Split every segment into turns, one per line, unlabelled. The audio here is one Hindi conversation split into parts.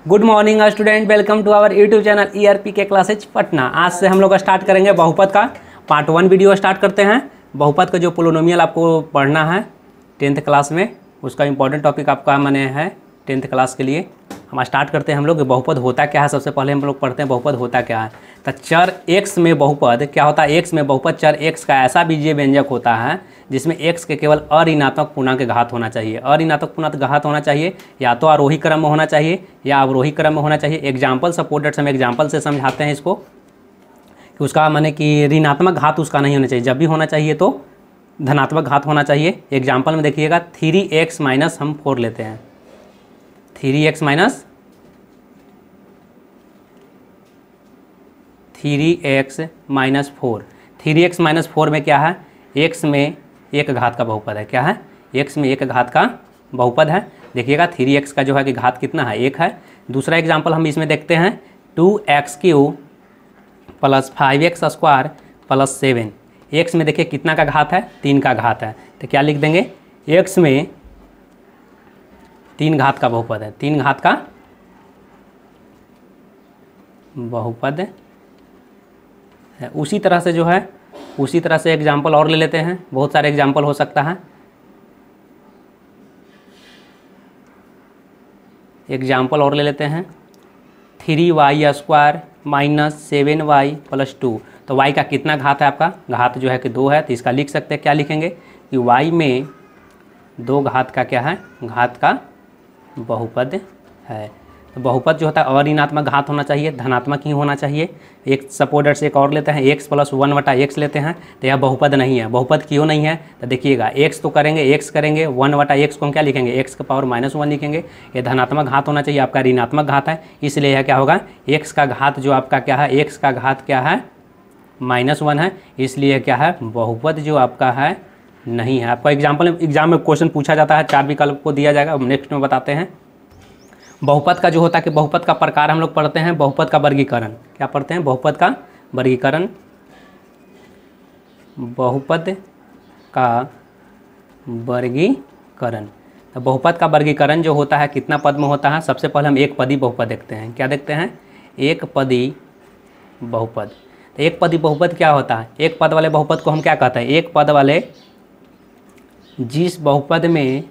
Good morning student, welcome to our YouTube channel ERP के क्लासेज पटना। आज से हम लोग स्टार्ट करेंगे बहुपद का पार्ट 1 वीडियो स्टार्ट करते हैं। बहुपद का जो पोलिनोमियल आपको पढ़ना है 10th क्लास में, उसका इंपॉर्टेंट टॉपिक आपका माने है 10th क्लास के लिए। हम स्टार्ट करते हैं हम लोग बहुपद होता क्या है। सबसे पहले हम लोग पढ़ते हैं बहुपद होता क्या है। तो चर x में बहुपद क्या होता है। x में बहुपद चर x का ऐसा बीजीय व्यंजक होता है जिसमें x के केवल अऋणात्मक पूर्णांक घात होना चाहिए। अऋणात्मक पूर्णांक घात होना चाहिए या तो आरोही क्रम में होना चाहिए या अवरोही क्रम में होना चाहिए। एग्जाम्पल सपोर्टेड हम एग्जाम्पल से समझाते हैं इसको कि उसका माने कि ऋणात्मक घात उसका नहीं होना चाहिए। जब भी होना चाहिए तो धनात्मक घात होना चाहिए। एग्जाम्पल में देखिएगा 3x माइनस हम 4 लेते हैं। 3x माइनस 4 3x माइनस 4 में क्या है, x में एक घात का बहुपद है। क्या है, x में एक घात का बहुपद है। देखिएगा 3x का जो है कि घात कितना है, 1 है। दूसरा एग्जाम्पल हम इसमें देखते हैं 2x³ plus 5x square plus 7। x में देखिए कितना का घात है, 3 का घात है। तो क्या लिख देंगे, x में 3 घात का बहुपद है। 3 घात का बहुपद है। उसी तरह से जो है उसी तरह से एग्जाम्पल और ले लेते हैं। बहुत सारे एग्जाम्पल हो सकता है। एग्जाम्पल और ले लेते हैं 3y square minus 7y plus 2। तो y का कितना घात है, आपका घात जो है कि 2 है। तो इसका लिख सकते हैं, क्या लिखेंगे कि y में 2 घात का क्या है, घात का बहुपद है। तो बहुपद जो होता है अऋणात्मक घात होना चाहिए, धनात्मक ही होना चाहिए। एक सपोर्टर से एक और लेते हैं, x प्लस 1/x लेते हैं। तो यह बहुपद नहीं है। बहुपद क्यों नहीं है, तो देखिएगा x तो करेंगे, x करेंगे 1/x को हम क्या लिखेंगे, x का पावर -1 लिखेंगे। ये धनात्मक घात होना चाहिए, आपका ऋणात्मक घात है। इसलिए यह क्या होगा, x का घात जो आपका क्या है, x का घात क्या है -1 है। इसलिए क्या है, बहुपद जो आपका है नहीं है। आपका एग्जाम में क्वेश्चन पूछा जाता है, 4 विकल्प को दिया जाएगा, नेक्स्ट में बताते हैं। बहुपद का जो होता है कि बहुपद का प्रकार हम लोग पढ़ते हैं, बहुपद का वर्गीकरण। क्या पढ़ते हैं, बहुपद का वर्गीकरण। बहुपद का वर्गीकरण। तो बहुपद का वर्गीकरण जो होता है कितना पद में होता है। सबसे पहले हम एक पदी बहुपद देखते हैं। क्या देखते हैं, एक पदी बहुपद। तो एक पदी बहुपद क्या होता है, एक पद वाले बहुपद को हम क्या कहते हैं, एक पद वाले जिस बहुपद में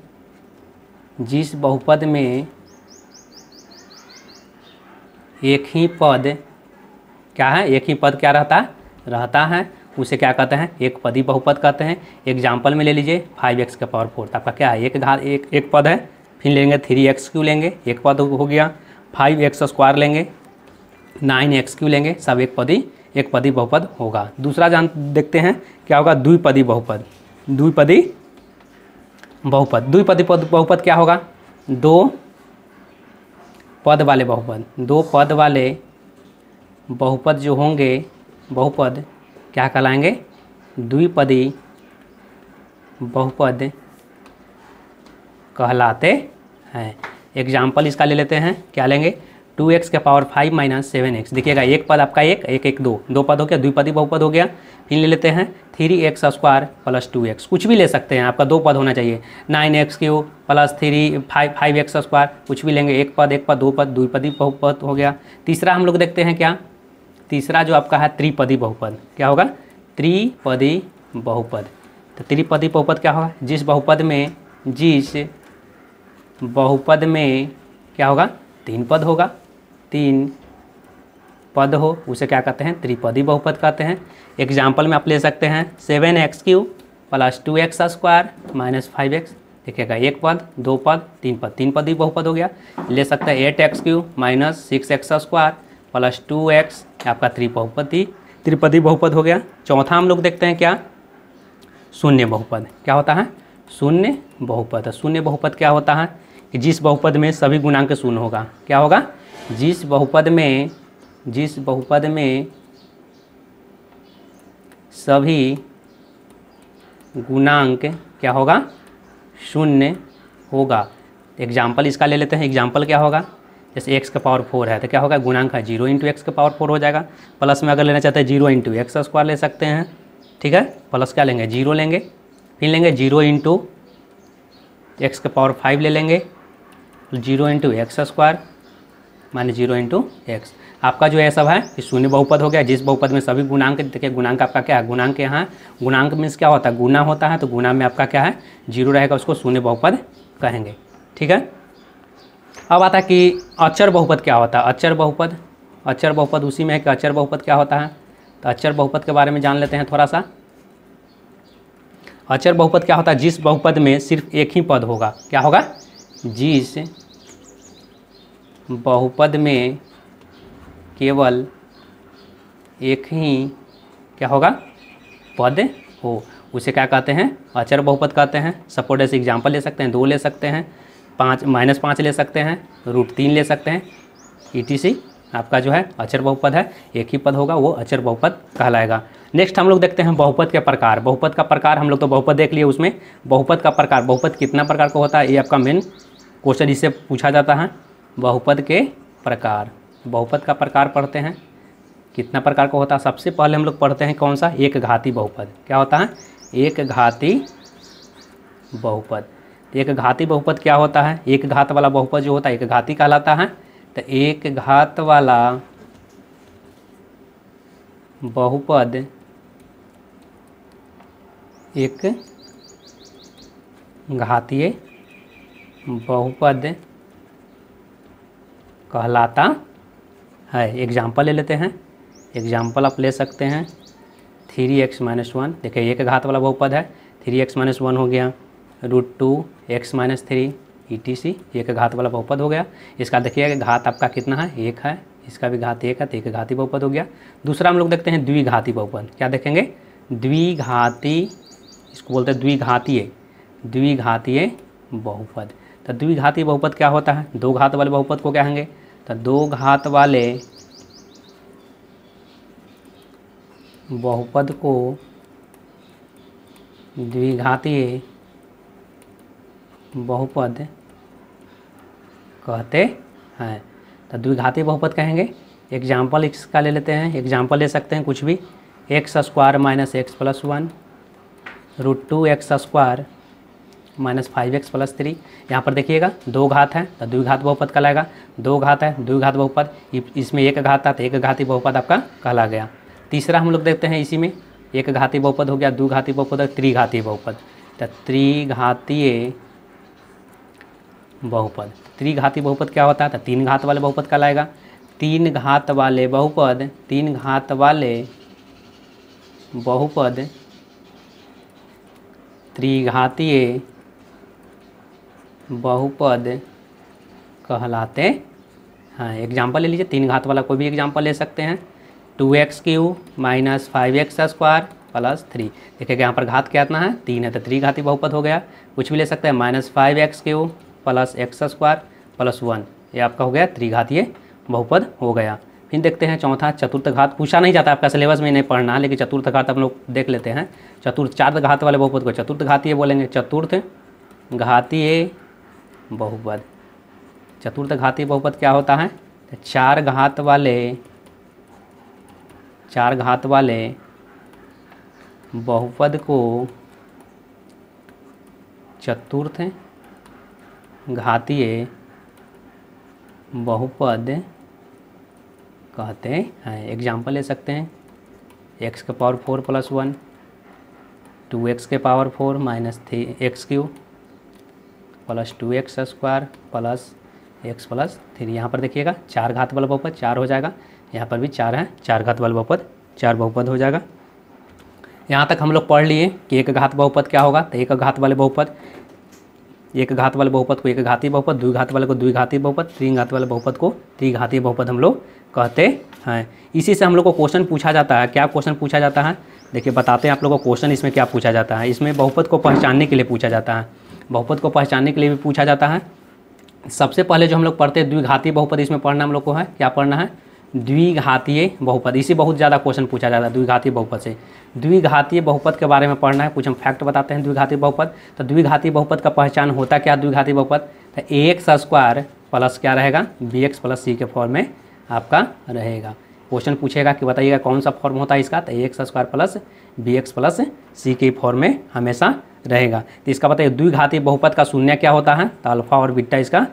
एक ही पद क्या है, एक ही पद क्या रहता है उसे क्या कहते हैं, एक पदी बहुपद कहते हैं। एग्जाम्पल में ले लीजिए 5x का पावर 4। आपका क्या है, एक पद है। फिर लेंगे 3x³ लेंगे, एक पद हो गया। 5x स्क्वायर लेंगे, 9x³ लेंगे, सब एक पदी बहुपद होगा। दूसरा देखते हैं क्या होगा, द्विपदी बहुपद। द्विपदी बहुपद क्या होगा, 2 पद वाले बहुपद। 2 पद वाले बहुपद जो होंगे, बहुपद क्या कहलाएंगे, द्विपदी बहुपद कहलाते हैं। एग्जाम्पल इसका ले लेते हैं, क्या लेंगे, 2x के पावर 5 माइनस 7x। देखिएगा एक पद आपका एक 2 पद हो गया, द्विपदी बहुपद हो गया। फिर ले लेते हैं 3x स्क्वायर प्लस 2x, कुछ भी ले सकते हैं, आपका 2 पद होना चाहिए। 9x³ प्लस 5x स्क्वायर, कुछ भी लेंगे, एक पद 2 पद, द्विपदी बहुपद हो गया। तीसरा हम लोग देखते हैं क्या, तीसरा जो आपका है त्रिपदी बहुपद। क्या होगा, त्रिपदी बहुपद। तो त्रिपदी बहुपद क्या होगा, जिस बहुपद में क्या होगा, 3 पद होगा, 3 पद हो उसे क्या कहते हैं, त्रिपदी बहुपद कहते हैं। एग्जाम्पल में आप ले सकते हैं 7x³ plus 2x square minus 5x। देखिएगा एक पद 2 पद 3 पद, 3 पदी बहुपद हो गया। ले सकते हैं 8x³ minus 6x square plus 2x, आपका त्रिपदी बहुपद हो गया। चौथा हम लोग देखते हैं क्या, शून्य बहुपद। क्या होता है, शून्य बहुपद। शून्य बहुपद क्या होता है कि जिस बहुपद में सभी गुणांक शून्य होगा। क्या होगा, जिस बहुपद में सभी गुणांक क्या होगा, शून्य होगा। एग्जाम्पल इसका ले लेते हैं। एग्जाम्पल क्या होगा, जैसे x का पावर 4 है तो क्या होगा, गुणांक है 0 × x का पावर 4 हो जाएगा। प्लस में अगर लेना चाहते हैं 0 × x स्क्वायर ले सकते हैं, ठीक है। प्लस क्या लेंगे, 0 लेंगे। फिर लेंगे 0 × x का पावर 5 ले लेंगे, 0 × x square minus 0 into x. आपका जो है सब है कि शून्य बहुपद हो गया। जिस बहुपद में सभी गुणांक, देखिए गुणांक आपका क्या है, गुणांक यहाँ गुणांक मीन्स क्या होता है, गुना होता है, तो गुना में आपका क्या है 0 रहेगा, उसको शून्य बहुपद कहेंगे। ठीक है। अब आता है कि अचर बहुपद क्या होता है। अचर बहुपद, अचर बहुपद उसी में है कि अचर बहुपद क्या होता है। तो अचर बहुपद के बारे में जान लेते हैं थोड़ा सा। अचर बहुपद क्या होता है, जिस बहुपद में सिर्फ एक ही पद होगा। क्या होगा, जिस बहुपद में केवल एक ही क्या होगा, पद हो, उसे क्या कहते हैं, अचर बहुपद कहते हैं। सपोज ऐसे एग्जाम्पल ले सकते हैं, 2 ले सकते हैं, 5 -5 ले सकते हैं, √3 ले सकते हैं, ETC आपका जो है अचर बहुपद है। एक ही पद होगा, वो अचर बहुपद कहलाएगा। नेक्स्ट हम लोग देखते हैं बहुपद के प्रकार। बहुपद का प्रकार, हम लोग तो बहुपद देख लिए, उसमें बहुपद का प्रकार, बहुपद कितना प्रकार का होता है, ये आपका मेन क्वेश्चन इससे पूछा जाता है। बहुपद के प्रकार, बहुपद का प्रकार पढ़ते हैं, कितना प्रकार का होता है। सबसे पहले हम लोग पढ़ते हैं कौन सा, एक घाती बहुपद। क्या होता है, एक घाती बहुपद। एक घाती बहुपद क्या होता है, एक घात वाला बहुपद जो होता है एक घाती कहलाता है। तो एक घात वाला बहुपद एक घातीय बहुपद कहलाता है। एग्जाम्पल ले लेते हैं, एग्जाम्पल आप ले सकते हैं 3x - 1। देखिए एक घात वाला बहुपद है, 3x - 1 हो गया, √2x - 3 ETC एक घात वाला बहुपद हो गया। इसका देखिए घात आपका कितना है, 1 है, इसका भी घात 1 है, तो एक घाती बहुपद हो गया। दूसरा हम लोग देखते हैं द्विघाती बहुपद। क्या देखेंगे, द्विघाती, इसको बोलते हैं द्विघातीय, द्विघातीय बहुपद। तो द्विघाती बहुपद क्या होता है, 2 घात वाले बहुपद को क्या कहेंगे। तो 2 घात वाले बहुपद को द्विघातीय बहुपद कहते हैं। तो द्विघाती बहुपद कहेंगे। एग्जाम्पल इसका ले लेते हैं, एग्जाम्पल ले सकते हैं कुछ भी, x² - x + 1, √2x² - 5x + 3। यहाँ पर देखिएगा 2 घात है, तो द्विघात बहुपद कहलाएगा। 2 घात है, द्विघात बहुपद, इसमें एक घात था, तो एक घाती बहुपद आपका कहला गया। तीसरा हम लोग देखते हैं, इसी में एक घाती बहुपद हो गया, द्विघाती बहुपद, त्रिघाती बहुपद। तो त्रिघातीय बहुपद, त्रिघाती बहुपद क्या होता है, तो 3 घात वाले बहुपद कहलाएगा। 3 घात वाले बहुपद, 3 घात वाले बहुपद त्रिघातीय बहुपद कहलाते हैं। एग्जाम्पल ले लीजिए, 3 घात वाला कोई भी एग्जाम्पल ले सकते हैं, 2x³ - 5x² + 3। देखिएगा यहाँ पर घात कितना है, 3 है, तो त्रिघाती बहुपद हो गया। कुछ भी ले सकते हैं, -5x³ + x² + 1, ये आपका हो गया त्रिघातीय बहुपद हो गया। फिर देखते हैं चौथा चतुर्थ घात। पूछा नहीं जाता, आपका सिलेबस में नहीं पढ़ना, लेकिन चतुर्थ घात हम लोग देख लेते हैं। चतुर्थ, 4 घात वाले बहुपद को चतुर्थ घातीय बोलेंगे, चतुर्थ घातीय बहुपद। चतुर्थ घातीय बहुपद क्या होता है, 4 घात वाले बहुपद को चतुर्थ घातीय बहुपद कहते हैं। एग्जाम्पल ले सकते हैं, x⁴ + 1, 2x⁴ - 3x³ + 2x² + x + 3। यहाँ पर देखिएगा 4 घात वाला बहुपद 4 हो जाएगा, यहाँ पर भी 4 है, 4 घात वाला बहुपद 4 बहुपद हो जाएगा। यहाँ तक हम लोग पढ़ लिए कि एक घात बहुपद क्या होगा। तो एक घात वाले बहुपद, एक घात वाले बहुपद को एक घाती बहुपद, द्विघात वाले को द्विघाती बहुपद, तीन घात वाले बहुपद को त्रिघाती बहुपद हम लोग कहते हैं। इसी से हम लोग को क्वेश्चन पूछा जाता है। क्या क्वेश्चन पूछा जाता है, देखिए बताते हैं आप लोगों को क्वेश्चन इसमें क्या पूछा जाता है। इसमें बहुपद को पहचानने के लिए पूछा जाता है, बहुपद को पहचानने के लिए भी पूछा जाता है। सबसे पहले जो हम लोग पढ़ते हैं द्विघाती बहुपद, इसमें पढ़ना हम लोग को है, क्या पढ़ना है, द्विघातीय बहुपद। इसी बहुत ज़्यादा क्वेश्चन पूछा जाता है द्विघातीय बहुपद से। द्विघातीय बहुपद के बारे में पढ़ना है, कुछ हम फैक्ट बताते हैं द्विघातीय बहुपद। तो द्विघातीय बहुपद का पहचान होता क्या द्विघातीय बहुपद, तो ax² प्लस क्या रहेगा, bx + c के फॉर्म में आपका रहेगा। क्वेश्चन पूछेगा कि बताइएगा कौन सा फॉर्म होता है इसका, तो ax² प्लस bx + c के फॉर्म में हमेशा रहेगा। तो इसका बताइए द्विघातीय बहुपद का शून्य क्या होता है, तो अल्फा और बीटा इसका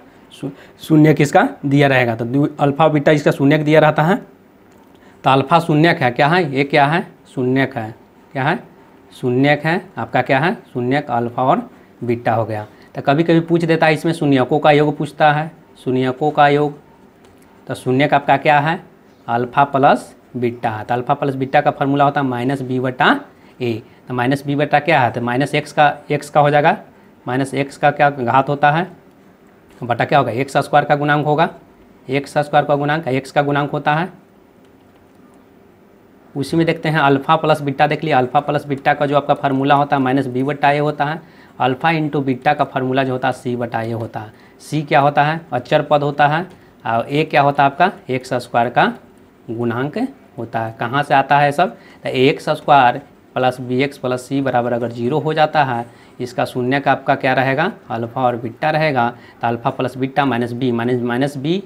शून्यक इसका दिया रहेगा। तो अल्फा बीटा इसका शून्यक दिया रहता है, तो अल्फा शून्यक है, क्या है ये, क्या है शून्यक है, क्या है शून्यक है आपका, क्या है शून्यक अल्फा और बीटा हो गया। तो कभी कभी पूछ देता है इसमें शून्यकों का योग पूछता है, शून्यकों का योग। तो शून्यक आपका क्या है, अल्फा प्लस बीटा है। तो अल्फा प्लस बीटा का फार्मूला होता है माइनस बी बटा ए। तो माइनस बी बटा क्या है, तो माइनस एक्स का हो जाएगा, माइनस एक्स का क्या घात होता है बटा क्या होगा, एक्स स्क्वायर का गुणांक होगा, एक्स स्क्वायर का गुणांक एक्स का गुणांक होता है। उसी में देखते हैं अल्फा प्लस बीटा, देख लिया अल्फा प्लस बीटा का जो आपका फार्मूला होता है माइनस बी बटा ए होता है। अल्फा इंटू बीटा का फार्मूला जो होता है सी बटा ए होता है। सी क्या होता है, अचर पद होता है, और ए क्या होता है आपका एक्स स्क्वायर का गुणांक होता है। कहाँ से आता है सब, तो x square plus b x plus c बराबर अगर 0 हो जाता है, इसका शून्य का आपका क्या रहेगा, अल्फा और बीटा रहेगा। तो alpha plus beta minus B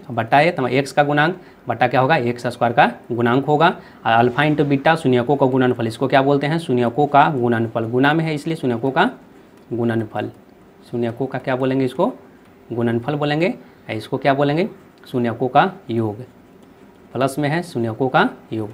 बटा ए, तो एक्स का गुणांक बटा क्या होगा, एक्स स्क्वायर का गुणांक होगा। और अल्फा इंटू बीटा शून्यकों का गुणनफल, इसको क्या बोलते हैं, शून्यकों का गुणनफल, गुणा में है इसलिए शून्यकों का गुणनफल। शून्यकों का क्या बोलेंगे, इसको गुणनफल बोलेंगे, इसको क्या बोलेंगे, शून्यकों का योग। प्लस में है शून्यकों का योग।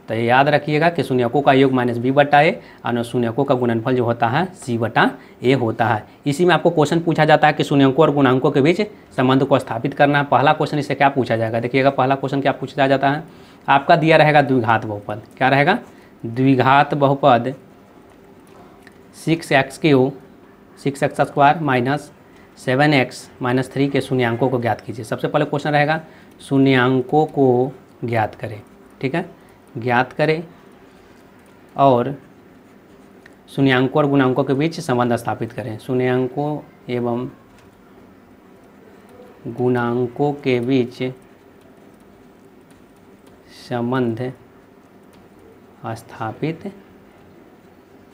तो याद रखिएगा कि शून्यकों का योग माइनस बी बटा ए और शून्यकों का गुणनफल जो होता है सी बटा ए होता है। इसी में आपको क्वेश्चन पूछा जाता है कि शून्यकों और गुणांकों के बीच संबंध को स्थापित करना है। पहला क्वेश्चन इससे क्या पूछा जाएगा, देखिएगा पहला क्वेश्चन क्या पूछा जाता है, आपका दिया रहेगा द्विघात बहुपद, क्या रहेगा द्विघात बहुपद 6x square minus 7x minus 3 के शून्यांकों को ज्ञात कीजिए। सबसे पहले क्वेश्चन रहेगा शून्यांकों को ज्ञात करें, ठीक है, ज्ञात करें और शून्यांकों और गुणांकों के बीच संबंध स्थापित करें। शून्यांकों एवं गुणांकों के बीच संबंध स्थापित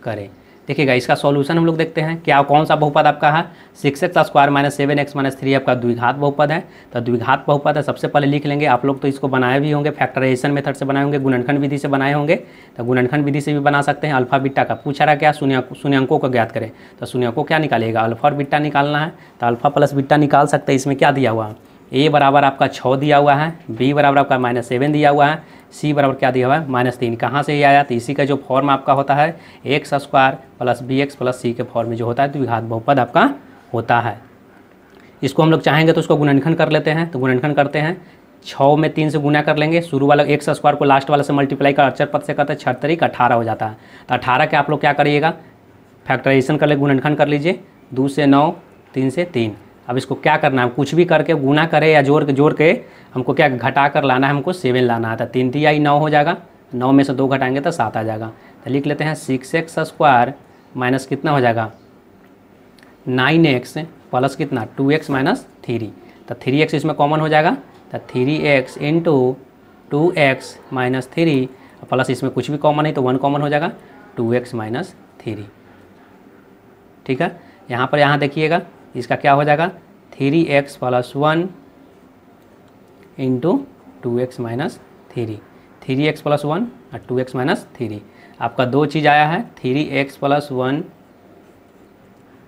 करें। देखिएगा इसका सॉल्यूशन हम लोग देखते हैं, क्या कौन सा बहुपद आपका है, 6x square minus 7x minus 3 आपका द्विघात बहुपद है। तो द्विघात बहुपद है, सबसे पहले लिख लेंगे, आप लोग तो इसको बनाए भी होंगे, फैक्टराइजेशन मेथड से बनाए होंगे, गुणनखंड विधि से बनाए होंगे, तो गुणनखंड विधि से भी बना सकते हैं। अल्फा बीटा का पूछा रहा क्या, शून्यांकों को ज्ञात करें, तो शून्यांकों क्या निकालिएगा, अल्फा और बीटा निकालना है। तो अल्फा प्लस बीटा निकाल सकते हैं। इसमें क्या दिया हुआ है, ए बराबर आपका 6 दिया हुआ है, बी बराबर आपका -7 दिया हुआ है, सी बराबर क्या दिया हुआ है -3। कहाँ से ये आया, तो इसी का जो फॉर्म आपका होता है x square plus b x plus c के फॉर्म में जो होता है द्विघात बहुपद आपका होता है। इसको हम लोग चाहेंगे तो उसको गुणनखंड कर लेते हैं। तो गुणनखंड करते हैं, 6 में 3 से गुना कर लेंगे, शुरू वाला एक्स स्क्वायर को लास्ट वाला से मल्टीप्लाई कर अचर पद से करते हैं, 6 तरीक 18 हो जाता है। तो 18 के आप लोग क्या करिएगा, फैक्टराइजेशन कर ले, गुणनखंड कर लीजिए, 2 से 9, 3 से 3। अब इसको क्या करना है, कुछ भी करके गुना करे या जोड़ के हमको क्या घटा कर लाना है, हमको 7 लाना है। तो 3 3 आई 9 हो जाएगा, 9 में से 2 घटाएंगे तो 7 आ जाएगा। तो लिख लेते हैं 6x स्क्वायर माइनस कितना हो जाएगा 9x प्लस कितना 2x माइनस 3। तो 3x इसमें कॉमन हो जाएगा, तो 3x into 2x minus 3 plus इसमें कुछ भी कॉमन नहीं तो 1 कॉमन हो जाएगा 2x माइनस 3। ठीक है, यहाँ देखिएगा इसका क्या हो जाएगा 3x plus 1 into 2x minus 3, 3x plus 1 और 2x माइनस 3। आपका 2 चीज़ आया है 3x प्लस 1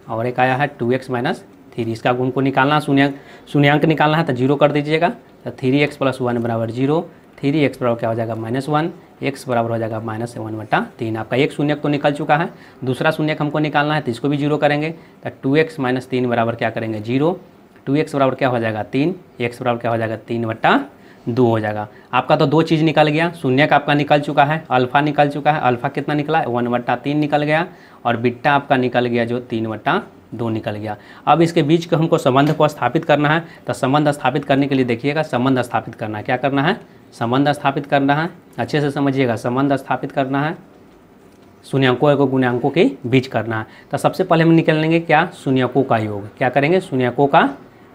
और एक आया है 2x माइनस 3। इसका गुण को निकालना, शून्यांक निकालना है तो 0 कर दीजिएगा। तो 3x प्लस 1 बराबर 0, 3x बराबर क्या हो जाएगा -1, x बराबर हो जाएगा -1/3। आपका एक शून्यक तो निकल चुका है, दूसरा शून्यक हमको निकालना है तो इसको भी 0 करेंगे। तो 2x माइनस 3 बराबर क्या करेंगे 0, 2x बराबर क्या हो जाएगा 3, x बराबर क्या हो जाएगा 3/2 हो जाएगा। आपका तो 2 चीज़ निकल गया, शून्यक आपका निकल चुका है, अल्फा निकल चुका है, अल्फा कितना निकला 1/3 निकल गया, और बीटा आपका निकल गया जो 3/2 निकल गया। अब इसके बीच को हमको संबंध को स्थापित करना है। तो संबंध स्थापित करने के लिए देखिएगा, संबंध स्थापित करना है, क्या करना है संबंध स्थापित करना है, अच्छे से समझिएगा। संबंध स्थापित करना है, शून्यांकों और गुणांकों के बीच करना है। तो सबसे पहले हम निकालेंगे क्या शून्यकों का योग, क्या करेंगे शून्यकों का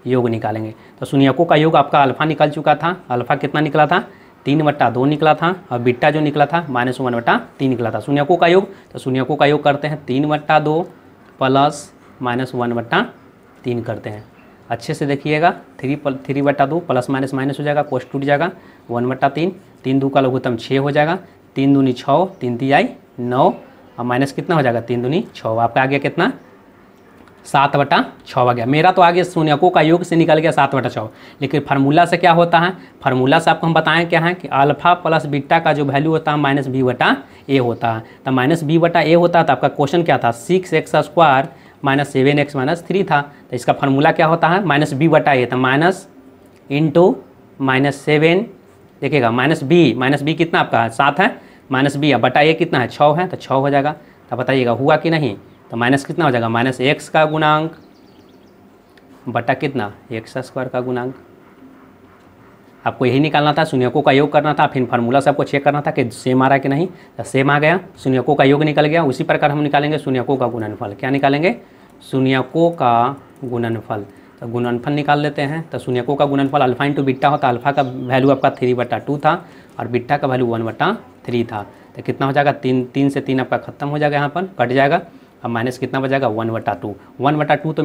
योग निकालेंगे। तो शून्यकों का योग आपका अल्फा निकल चुका था, अल्फा कितना निकला था 3/2 निकला था, और बीटा जो निकला था -1/3 निकला था। शून्यकों का योग, तो शून्यकों का योग करते हैं 3/2 प्लस -1/3 करते हैं। अच्छे से देखिएगा, 3/2 प्लस माइनस माइनस हो जाएगा, कोस टूट जाएगा, 1/3, 3 2 का लघुत्तम 6 हो जाएगा, 3 दूनी 6, 3 3 आई 9, और माइनस कितना हो जाएगा 3 दूनी 6। आपका आ गया कितना 7/6 आ गया। मेरा तो आगे शून्यकों का योग से निकल गया 7/6, लेकिन फार्मूला से क्या होता है, फार्मूला से आपको हम बताएं क्या है कि अल्फा प्लस बीटा का जो वैल्यू होता है -b/a होता है। तो -b/a होता है, तो आपका क्वेश्चन क्या था, 6x² - 7x - 3 था। तो इसका फार्मूला क्या होता है, -b/a। तो माइनस इंटू -7, देखिएगा -b कितना आपका है 7 है, -b बटा a कितना है 6 है, तो 6 हो जाएगा। तो बताइएगा हुआ कि नहीं, तो माइनस कितना हो जाएगा, -x का गुणांक बटा कितना x² का गुणांक। आपको यही निकालना था, शून्यकों का योग करना था, फिर फार्मूला से आपको चेक करना था कि सेम आ रहा है कि नहीं। तो सेम आ गया, शून्यकों का योग निकल गया। उसी प्रकार हम निकालेंगे शून्यकों का गुणनफल। क्या निकालेंगे, शून्यकों का गुणनफल। तो गुणनफल निकाल लेते हैं। तो शून्यकों का गुणनफल अल्फा इंटू बीटा होता है। अल्फा का वैल्यू आपका 3/2 था और बीटा का वैल्यू 1/3 था। तो कितना हो जाएगा, 3 से 3 आपका खत्म हो जाएगा, यहाँ पर कट जाएगा। अब माइनस कितना बचेगा 1/2। 1/2 तो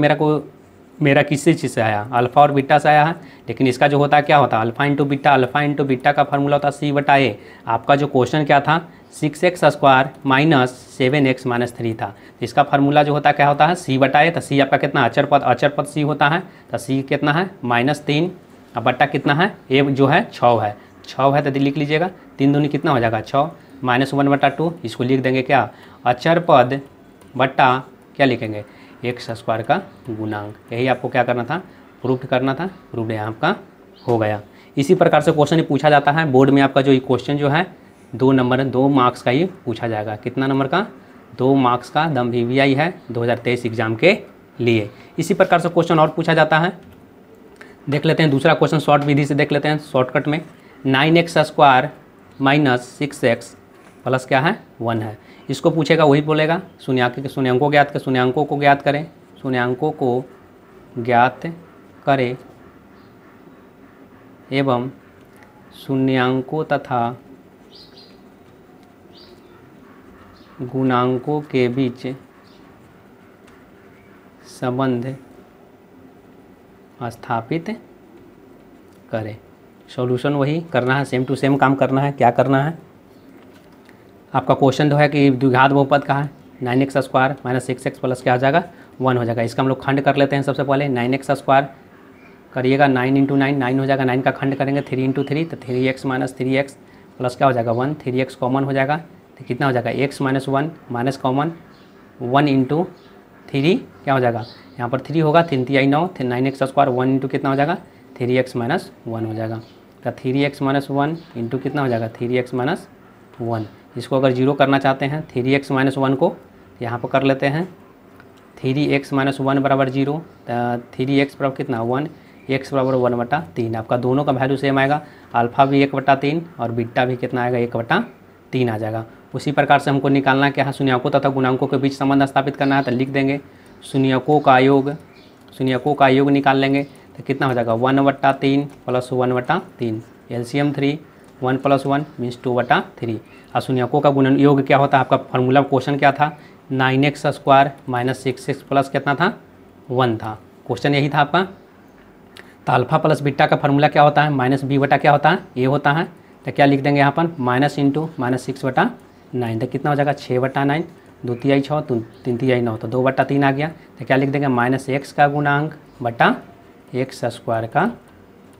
मेरा किसी चीज़ से आया, अल्फ़ा और बीटा से आया है। लेकिन इसका जो होता है क्या होता है, अल्फ़ा इंटू बीटा का फार्मूला होता है c/a। आपका जो क्वेश्चन क्या था, 6x² - 7x - 3 था। तो इसका फार्मूला जो होता है क्या होता है, c/a। तो c आपका कितना, अचर पद c होता है। तो c कितना है -3, अब बट्टा कितना है, a जो है 6 है, 6 है तो लिख लीजिएगा। 3 दूनी कितना हो जाएगा 6, -1/2। इसको लिख देंगे क्या, अचर पद बट्टा क्या लिखेंगे, x² का गुणांक। यही आपको क्या करना था, प्रूफ करना था। प्रूफ यहाँ आपका हो गया। इसी प्रकार से क्वेश्चन पूछा जाता है बोर्ड में। आपका जो क्वेश्चन जो है 2 मार्क्स का ही पूछा जाएगा। कितना नंबर का, 2 मार्क्स का दम VVI है 2023 एग्जाम के लिए। इसी प्रकार से क्वेश्चन और पूछा जाता है, देख लेते हैं दूसरा क्वेश्चन शॉर्ट विधि से देख लेते हैं, शॉर्टकट में। 9x² - 6x प्लस क्या है 1 है। इसको पूछेगा, वही बोलेगा शून्यांकों ज्ञात करें, शून्यांकों को ज्ञात करें, शून्यांकों को ज्ञात करें एवं शून्यांकों तथा गुणांकों के बीच संबंध स्थापित करें। सॉल्यूशन वही करना है, सेम टू सेम काम करना है। क्या करना है, आपका क्वेश्चन जो है कि द्विघात बहुपद का है, 9x² - 6x प्लस क्या हो जाएगा 1 हो जाएगा। इसका हम लोग खंड कर लेते हैं। सबसे पहले 9x² करिएगा, 9 × 9 9 हो जाएगा। 9 का खंड करेंगे 3 × 3, तो 3x - 3x प्लस क्या हो जाएगा 1, 3x कॉमन हो जाएगा तो कितना हो जाएगा x - 1 माइनस कॉमन 1 × 3 क्या हो जाएगा, यहाँ पर 3 होगा, 3 × 9, 9x² 1 × कितना हो जाएगा 3x - 1 हो जाएगा। तो 3x - 1 इंटू कितना हो जाएगा 3x - 1। इसको अगर 0 करना चाहते हैं 3x - 1 को यहाँ पर कर लेते हैं, 3x - 1 बराबर 0, 3x बराबर कितना 1, x बराबर 1/3। आपका दोनों का वैल्यू सेम आएगा, अल्फ़ा भी 1/3 और बीटा भी कितना आएगा 1/3 आ जाएगा। उसी प्रकार से हमको निकालना क्या है, शून्यकों तथा गुणांकों के बीच संबंध स्थापित करना है। तो लिख देंगे शून्यकों का योग निकाल लेंगे तो कितना हो जाएगा 1/3 प्लस 1/3, LCM 3, 1 + 1 मीन्स 2/3। और शून्यकों का गुणन योग क्या होता है, आपका फार्मूला क्वेश्चन क्या था, 9x² - 6x प्लस कितना था 1 था। क्वेश्चन यही था आपका। तो अल्फ़ा प्लस बीटा का फार्मूला क्या होता है, -b/, क्या होता है a होता है। तो क्या लिख देंगे यहाँ पर, माइनस इंटू -6/9, तो कितना हो जाएगा 6/9, 2 × 6, 3 × 9, तो 2/3 आ गया। तो क्या लिख देंगे -x का गुणांक बटा x² का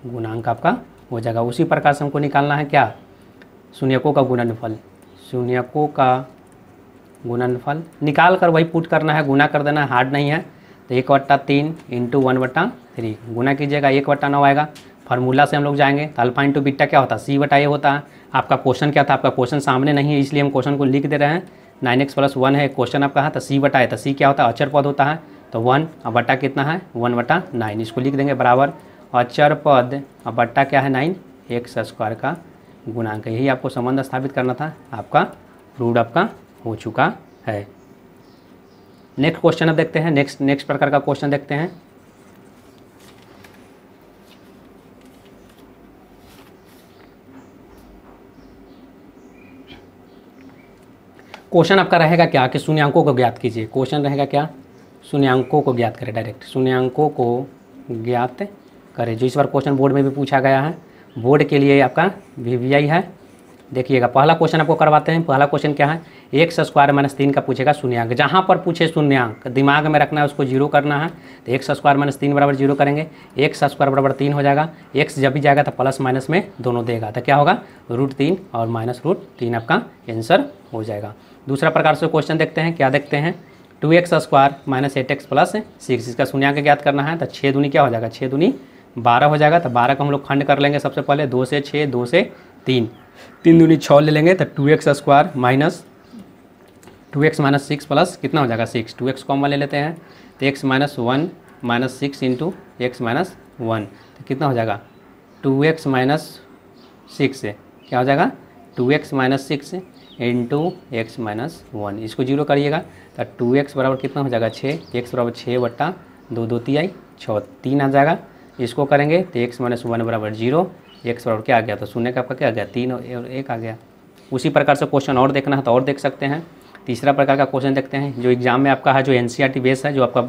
गुणांक आपका हो जाएगा। उसी प्रकार से हमको निकालना है क्या, शून्यकों का गुणनफल। शून्यकों का गुणनफल निकाल कर वही पुट करना है, गुना कर देना है, हार्ड नहीं है। तो 1/3 इंटू 1/3 गुना कीजिएगा 1/9 आएगा। फार्मूला से हम लोग जाएंगे तो अल्फा इंटू बीटा क्या होता है c/a होता है। आपका क्वेश्चन क्या था, आपका क्वेश्चन सामने नहीं है इसलिए हम क्वेश्चन को लिख दे रहे हैं। 9x + 1 है क्वेश्चन आपका है, तो c/a, तो c क्या होता है अचर पद होता है, तो 1 और बटा कितना है 1/9। इसको लिख देंगे बराबर अचर पद और बट्टा क्या है 9 x² का गुणांक। यही आपको संबंध स्थापित करना था, आपका प्रूव्ड आपका हो चुका है। नेक्स्ट क्वेश्चन अब देखते हैं, नेक्स्ट प्रकार का क्वेश्चन देखते हैं। क्वेश्चन आपका रहेगा क्या कि शून्यांकों को ज्ञात कीजिए। क्वेश्चन रहेगा क्या, शून्यांकों को ज्ञात करें, डायरेक्ट शून्यांकों को ज्ञात करें। जो इस बार क्वेश्चन बोर्ड में भी पूछा गया है, बोर्ड के लिए आपका VVI है देखिएगा पहला क्वेश्चन आपको करवाते हैं। पहला क्वेश्चन क्या है, एक्स स्क्वायर माइनस 3 का पूछेगा शून्यंक। जहाँ पर पूछे शून्यंक दिमाग में रखना है, उसको जीरो करना है। तो एक्स स्क्वायर माइनस 3 बराबर जीरो करेंगे, एक्स स्क्वायर बराबर 3 हो जाएगा। एक्स जब भी जाएगा तो प्लस माइनस में दोनों देगा, तो क्या होगा √3 और -√3 आपका आंसर हो जाएगा। दूसरा प्रकार से क्वेश्चन देखते हैं, क्या देखते हैं, 2x square minus 8x plus 6, इसका शून्यंक ज्ञात करना है। तो 6 दूनी क्या हो जाएगा, 6 दूनी 12 हो जाएगा। तो 12 को हम लोग खंड कर लेंगे सबसे पहले, 2 से 6, 2 से 3, 3 दूनी 6 ले लेंगे। तो 2x square minus 2x minus 6 plus कितना हो जाएगा 6, 2x कॉमन ले लेते हैं। तो x minus 1 minus 6 into x minus 1, तो कितना हो जाएगा 2x माइनस 6 से क्या हो जाएगा 2x minus 6 into x minus 1, इसको जीरो करिएगा। तो 2x बराबर कितना हो जाएगा 6, x बराबर 6 बट्टा 2 2 3 6, 3 आ जाएगा। इसको करेंगे तो x माइनस 1 बराबर 0, x बराबर क्या आ गया, तो शून्य का आपका क्या आ गया 3 और 1 आ गया। उसी प्रकार से क्वेश्चन और देखना है तो और देख सकते हैं। तीसरा प्रकार का क्वेश्चन देखते हैं जो एग्जाम में आपका है, जो NCERT बेस है, जो आपका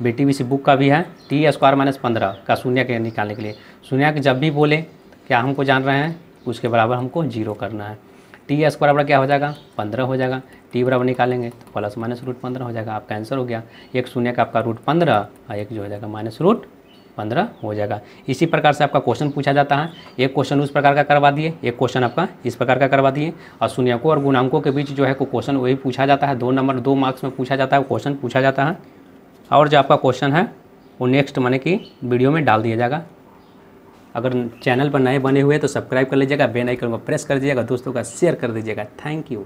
BTVC बुक का भी है, t स्क्वायर माइनस 15 का शून्य के निकालने के लिए। शून्य जब भी बोले क्या हमको जान रहे हैं, उसके बराबर हमको जीरो करना है। t स्क्वायर बराबर क्या हो जाएगा 15 हो जाएगा, t बराबर निकालेंगे तो प्लस माइनस √15 हो जाएगा, आपका आंसर हो गया। एक शून्य का आपका √15 और एक जो हो जाएगा -√15 हो जाएगा। इसी प्रकार से आपका क्वेश्चन पूछा जाता है। एक क्वेश्चन उस प्रकार का करवा दिए, एक क्वेश्चन आपका इस प्रकार का करवा दिए। और शून्यकों और गुणांकों के बीच जो है को क्वेश्चन वही पूछा जाता है, 2 नंबर 2 मार्क्स में पूछा जाता है, क्वेश्चन पूछा जाता है। और जो आपका क्वेश्चन है वो नेक्स्ट माने कि वीडियो में डाल दिया जाएगा। अगर चैनल पर नए बने हुए तो सब्सक्राइब कर लीजिएगा, बेल आइकन को प्रेस कर दीजिएगा, दोस्तों का शेयर कर दीजिएगा। Thank you.